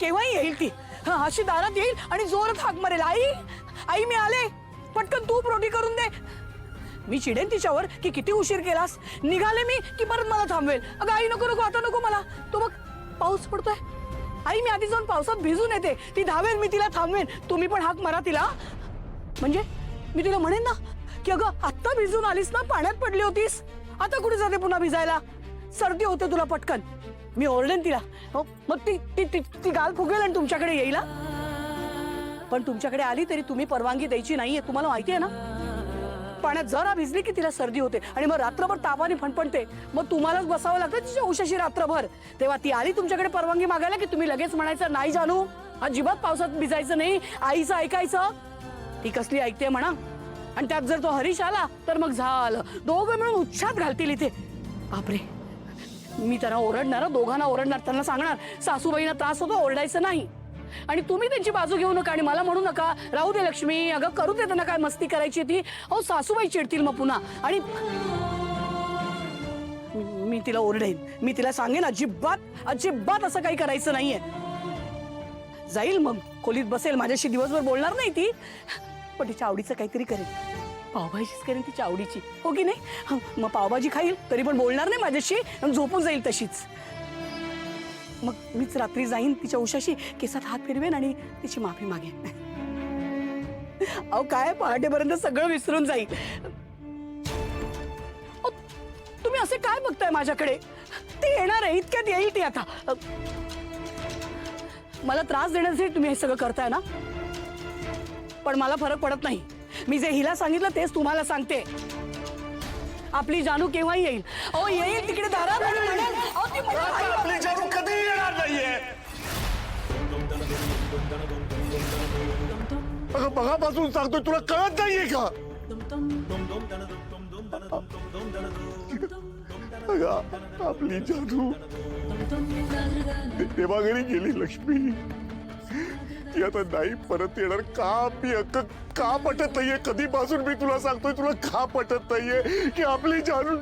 केव्हाही येईल ती. अशी दारात येईल आणि जोरात हाक मारेल, आई आई मी आले, पटकन तूप रोटी करून दे. मी चिडेन तिच्यावर की किती उशीर केलास, निघाले मी की परत मला थांबवेल. अगं आई नको नको, आता नको मला. तो बघ पाऊस पडतोय, आई मी आधी जाऊन पावसात भिजून येते. ती धावेल, मी तिला थांबवेन. तुम्ही पण हाक मारा तिला. म्हणजे मी तिला म्हणेन ना की अगं आत्ता भिजून आलीस ना, पाण्यात पडली होतीस, आता कुठे जाते पुन्हा भिजायला, सर्दी होते तुला पटकन. मी ओरडेन तिला. हो मग ती ती ती ती गाल फुगेल आणि तुमच्याकडे येईल. पण तुमच्याकडे आली तरी तुम्ही परवानगी द्यायची नाहीये, तुम्हाला माहिती आहे ना. पाण्यात जरा भिजली की तिला सर्दी होते आणि मग रात्रभर तापाने फणफणते. मग तुम्हालाच बसावं लागतं तिच्या उशाशी रात्रभर. तेव्हा ती आली तुमच्याकडे परवानगी मागायला की तुम्ही लगेच म्हणायचं नाही जानू, अजिबात पावसात भिजायचं नाही, आईचं ऐकायचं. ती कसली ऐकते म्हणा. आणि त्यात जर तो हरीश आला तर मग झालं, दोघं मिळून उच्छाद घालतील इथे. बापरे, मी त्यांना ओरडणार, दोघांना ओरडणार, त्यांना सांगणार सासूबाईंना त्रास होतो, ओरडायचं नाही. आणि तुम्ही त्यांची बाजू घेऊ नका आणि मला म्हणू नका राहू दे लक्ष्मी, अगं करू दे त्यांना काय मस्ती करायची ती. अहो सासूबाई चिडतील मग पुन्हा. आणि मी तिला ओरडेन, मी तिला सांगेन अजिबात अजिबात असं काही करायचं नाहीये. जाईल मग खोलीत बसेल, माझ्याशी दिवसभर बोलणार नाही ती, पण तिच्या आवडीचं काहीतरी करेल. पावभाजीच करेन तिच्या आवडीची, हो की नाही. मग पावभाजी खाईल तरी पण बोलणार नाही माझ्याशी, झोपून जाईल तशीच. मग मीच रात्री जाईन तिच्या उशाशी, केसात हात फिरवेन आणि तिची माफी मागेन. अहो काय पहाटेपर्यंत सगळं विसरून जाईल. तुम्ही असे काय बघताय माझ्याकडे. ती येणार आहे, इतक्यात येईल ती. आता मला त्रास देण्यासाठी तुम्ही हे सगळं करताय ना, पण मला फरक पडत नाही. मी जे हिला सांगितलं तेच तुम्हाला सांगते. आपली जानू केव्हा येईल. अहो येईल तिकडे दारात आणि म्हणेल, अहो ती म्हणेल, आपली जानू कधी येणार नाहीये. अगं बघापासून सांगतोय, तुला कळत नाहीये का. अगं आपली जानू देवाघरी गेली लक्ष्मी. ती आता नाही परत येणार. का पटत नाहीये, कधीपासून मी तुला सांगतोय, तुला का पटत नाहीये की आपली जानू